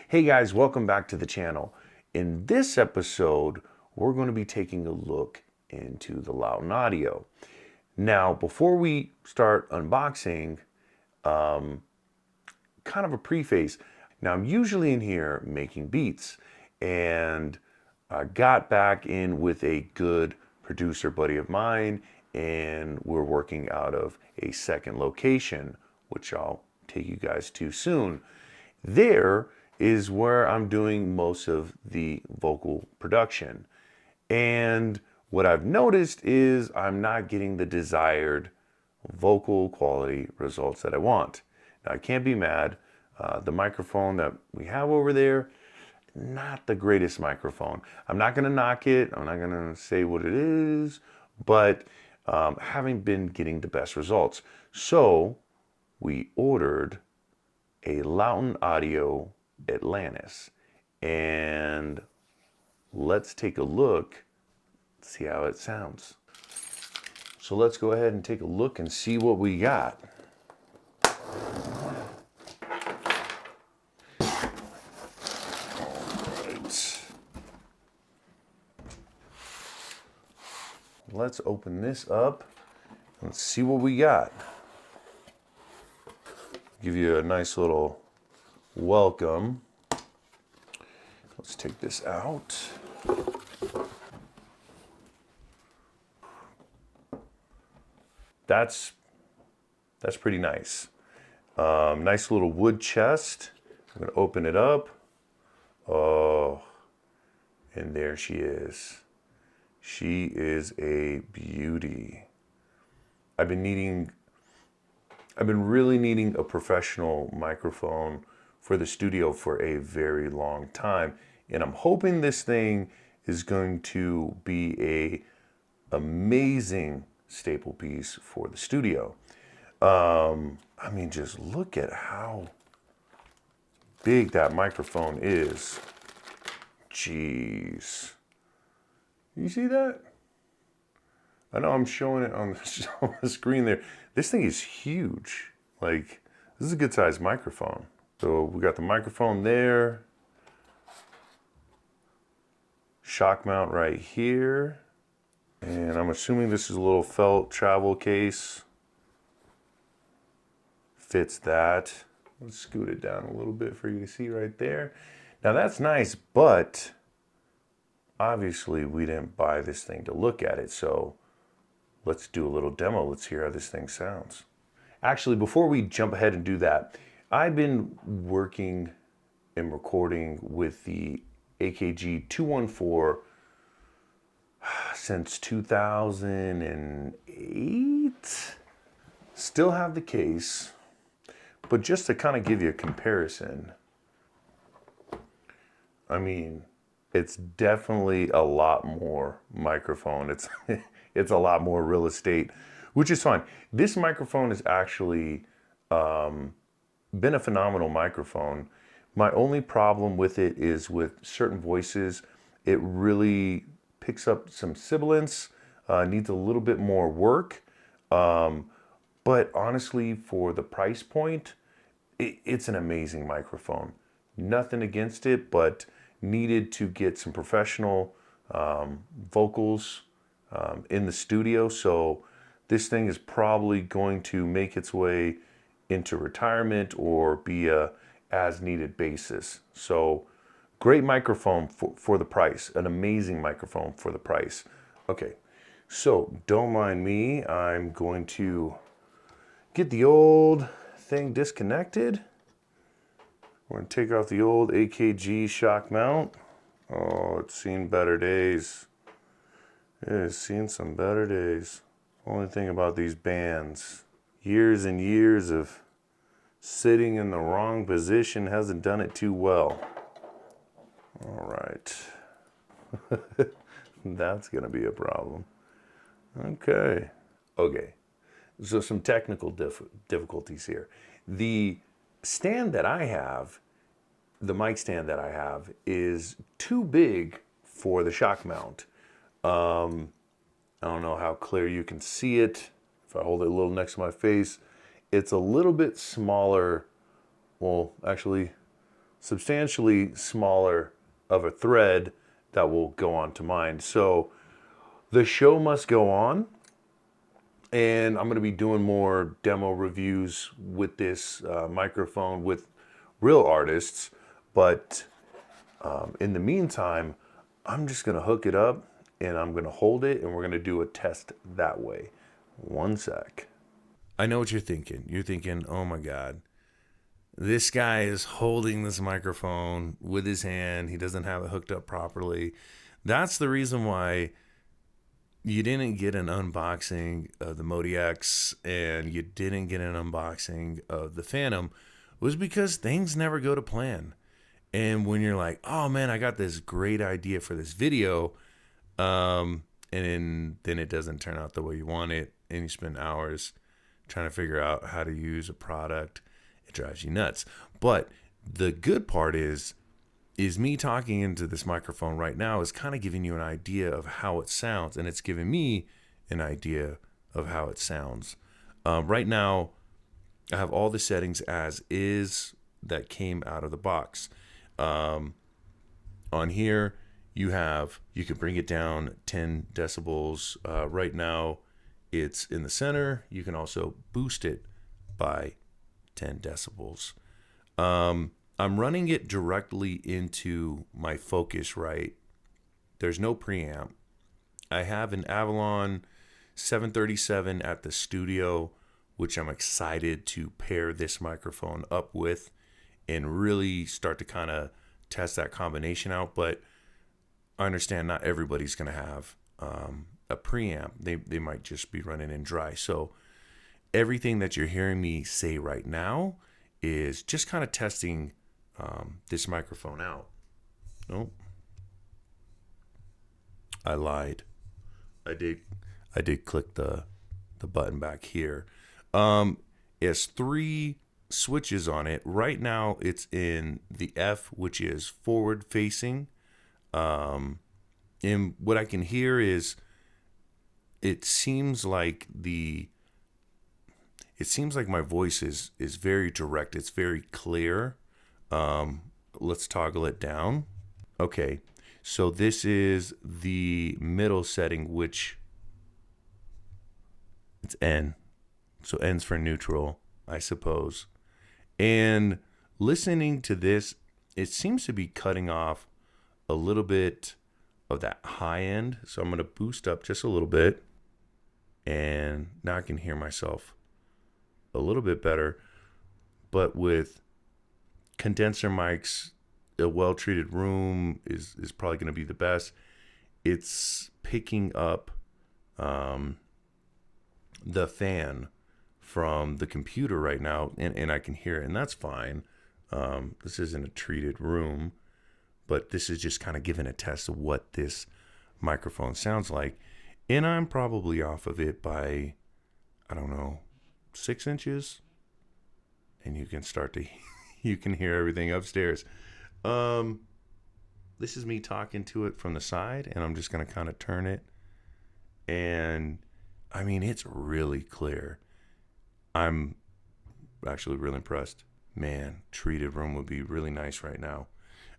Hey guys, welcome back to the channel. In this episode, we're going to be taking a look into the Lauten audio. Now, before we start unboxing, kind of a preface. Now, I'm usually in here making beats, and I got back in with a good producer buddy of mine, and we're working out of a second location, which I'll take you guys to soon. There is where I'm doing most of the vocal production. And what I've noticed is I'm not getting the desired vocal quality results that I want. Now, I can't be mad. The microphone that we have over there, not the greatest microphone. I'm not going to knock it. I'm not going to say what it is, but haven't been getting the best results. So we ordered a Lauten Audio Atlantis, and let's take a look, see how it sounds. So let's go ahead and take a look and see what we got. Alright. Let's open this up and see what we got. Give you a nice little welcome. Let's take this out. That's pretty nice. Nice little wood chest. I'm gonna open it up. Oh, and there she is. She is a beauty. I've been really needing a professional microphone for the studio for a very long time. And I'm hoping this thing is going to be an amazing staple piece for the studio. I mean, just look at how big that microphone is. Jeez. You see that? I know I'm showing it on the screen there. This thing is huge. Like, this is a good sized microphone. So we got the microphone there. Shock mount right here. And I'm assuming this is a little felt travel case. Fits that. Let's scoot it down a little bit for you to see right there. Now that's nice, but obviously we didn't buy this thing to look at it. So let's do a little demo. Let's hear how this thing sounds. Actually, before we jump ahead and do that, I've been working and recording with the AKG 214 since 2008. Still have the case, but just to kind of give you a comparison, I mean, it's definitely a lot more microphone. It's a lot more real estate, which is fine. This microphone has actually been a phenomenal microphone. My only problem with it is with certain voices, it really picks up some sibilance, needs a little bit more work. But honestly, for the price point, it's an amazing microphone. Nothing against it, but needed to get some professional vocals in the studio. So this thing is probably going to make its way into retirement or be a as needed basis. So great microphone for the price, an amazing microphone for the price. Okay, so don't mind me. I'm going to get the old thing disconnected. We're gonna take off the old AKG shock mount. Oh, it's seen better days. It has seen some better days. Only thing about these bands, years and years of sitting in the wrong position hasn't done it too well. All right. That's gonna be a problem. Okay. So some technical difficulties here. The stand that I have, the mic stand that I have, is too big for the shock mount. I don't know how clear you can see it. If I hold it a little next to my face, it's a little bit smaller. Well, actually, substantially smaller of a thread that will go onto mine. So the show must go on, and I'm going to be doing more demo reviews with this microphone with real artists. But in the meantime, I'm just going to hook it up and I'm going to hold it and we're going to do a test that way. One sec. I know what you're thinking. You're thinking, oh my God, this guy is holding this microphone with his hand. He doesn't have it hooked up properly. That's the reason why you didn't get an unboxing of the Modi X and you didn't get an unboxing of the Phantom, was because things never go to plan. And when you're like, oh man, I got this great idea for this video, and then it doesn't turn out the way you want it, and you spend hours trying to figure out how to use a product, it drives you nuts. But the good part is me talking into this microphone right now is kind of giving you an idea of how it sounds, and it's giving me an idea of how it sounds. Right now, I have all the settings as is that came out of the box. On here, you can bring it down 10 decibels. Right now, it's in the center. You can also boost it by 10 decibels. I'm running it directly into my Focusrite. There's no preamp. I have an ABLETON 737 at the studio, which I'm excited to pair this microphone up with and really start to kind of test that combination out. But I understand not everybody's going to have a preamp. They might just be running in dry. So everything that you're hearing me say right now is just kind of testing this microphone out. Nope. I lied. I did click the button back here. It has 3 switches on it. Right now it's in the F, which is forward facing. And what I can hear is it seems like my voice is very direct. It's very clear. Let's toggle it down. Okay, so this is the middle setting, which it's N. So N's for neutral, I suppose. And listening to this, it seems to be cutting off a little bit of that high end. So I'm going to boost up just a little bit. And now I can hear myself a little bit better. But with condenser mics, a well-treated room is probably going to be the best. It's picking up the fan from the computer right now, and I can hear it, and that's fine. This isn't a treated room, but this is just kind of giving a test of what this microphone sounds like. And I'm probably off of it by, I don't know, 6 inches. And you can start to, you can hear everything upstairs. This is me talking to it from the side, and I'm just going to kind of turn it. And I mean, it's really clear. I'm actually really impressed. Man, treated room would be really nice right now.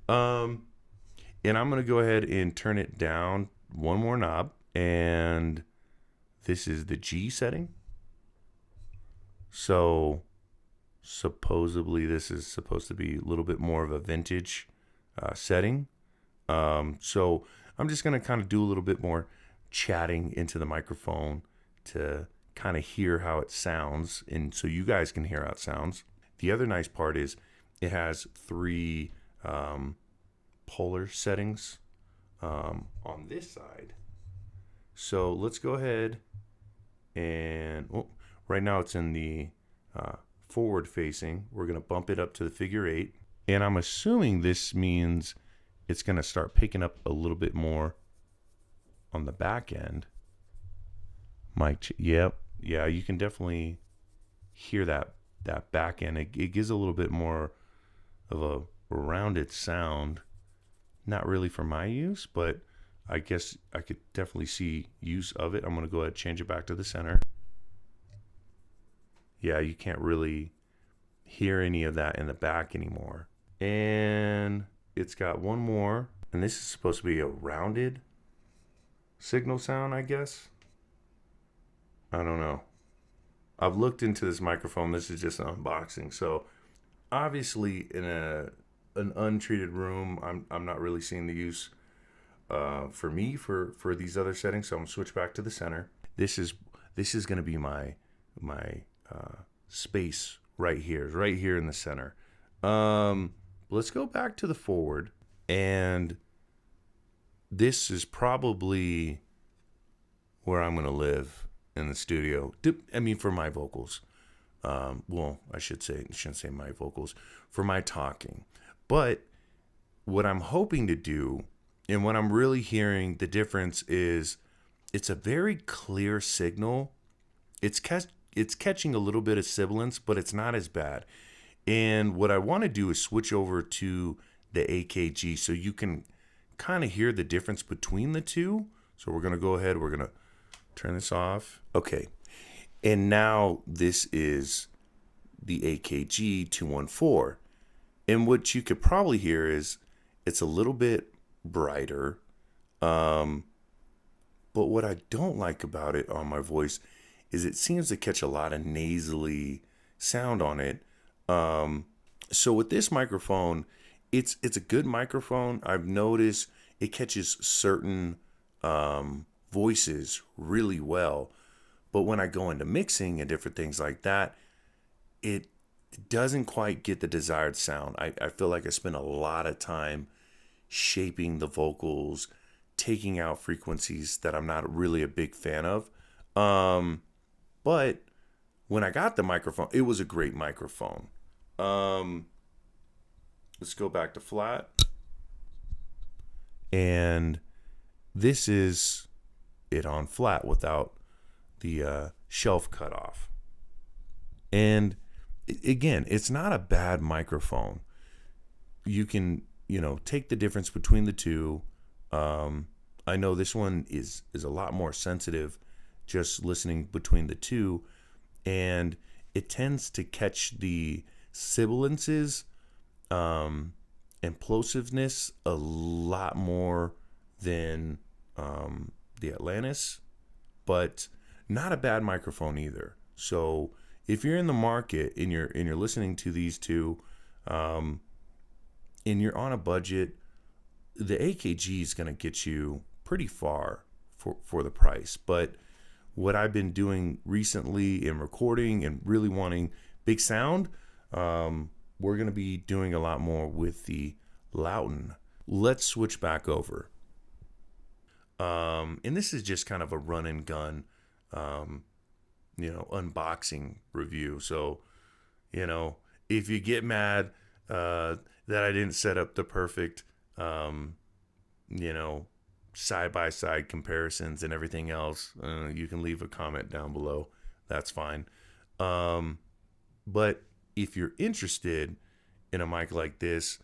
And I'm going to go ahead and turn it down one more knob. And this is the G setting. So supposedly this is supposed to be a little bit more of a vintage setting. So I'm just going to kind of do a little bit more chatting into the microphone to kind of hear how it sounds, and so you guys can hear how it sounds. The other nice part is it has 3 polar settings on this side. So let's go ahead and right now it's in the forward facing. We're going to bump it up to the figure 8, and I'm assuming this means it's going to start picking up a little bit more on the back end. Yep. Yeah, you can definitely hear that back end. It gives a little bit more of a rounded sound. Not really for my use, but I guess I could definitely see use of it. I'm going to go ahead and change it back to the center. Yeah, you can't really hear any of that in the back anymore. And it's got one more, and this is supposed to be a rounded signal sound, I guess. I don't know. I've looked into this microphone. This is just an unboxing. So obviously in an untreated room, I'm not really seeing the use for me for these other settings. So I'm gonna switch back to the center. This is gonna be my space right here in the center. Let's go back to the forward, and this is probably where I'm gonna live in the studio. I mean, for my vocals. Well, I shouldn't say my vocals, for my talking. But what I'm hoping to do, and what I'm really hearing the difference is, it's a very clear signal. It's catching a little bit of sibilance, but it's not as bad. And what I want to do is switch over to the AKG so you can kind of hear the difference between the two. So we're going to go ahead, we're going to turn this off. Okay. And now this is the AKG 214. And what you could probably hear is it's a little bit brighter. But what I don't like about it on my voice is it seems to catch a lot of nasally sound on it. So with this microphone, it's a good microphone. I've noticed it catches certain voices really well. But when I go into mixing and different things like that, it doesn't quite get the desired sound. I feel like I spend a lot of time shaping the vocals, taking out frequencies that I'm not really a big fan of. But when I got the microphone, it was a great microphone. Let's go back to flat. And this is it on flat without the shelf cut off. And again, it's not a bad microphone. You can, take the difference between the two. I know this one is a lot more sensitive just listening between the two, and it tends to catch the sibilances and plosiveness a lot more than the Atlantis, but not a bad microphone either. So if you're in the market and you're listening to these two, and you're on a budget, the AKG is going to get you pretty far for the price. But what I've been doing recently in recording and really wanting big sound, we're going to be doing a lot more with the Lauten. Let's switch back over. And this is just kind of a run and gun, unboxing review. So, if you get mad that I didn't set up the perfect, side-by-side comparisons and everything else, you can leave a comment down below. That's fine. But if you're interested in a mic like this,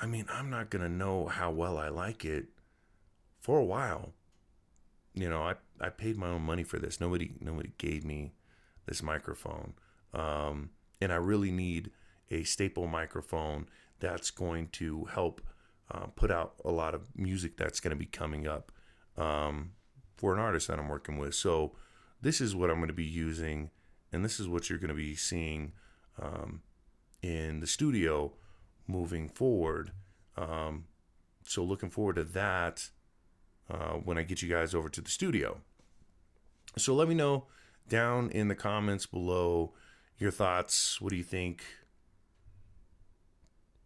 I'm not going to know how well I like it for a while. I paid my own money for this. Nobody gave me this microphone. And I really need a staple microphone that's going to help put out a lot of music that's going to be coming up for an artist that I'm working with. So this is what I'm going to be using, and this is what you're going to be seeing in the studio moving forward. So looking forward to that when I get you guys over to the studio. So let me know down in the comments below your thoughts. What do you think?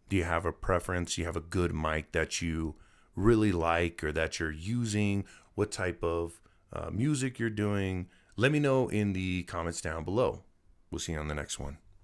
Do you have a preference? Do you have a good mic that you really like or that you're using? What type of music you're doing? Let me know in the comments down below. We'll see you on the next one.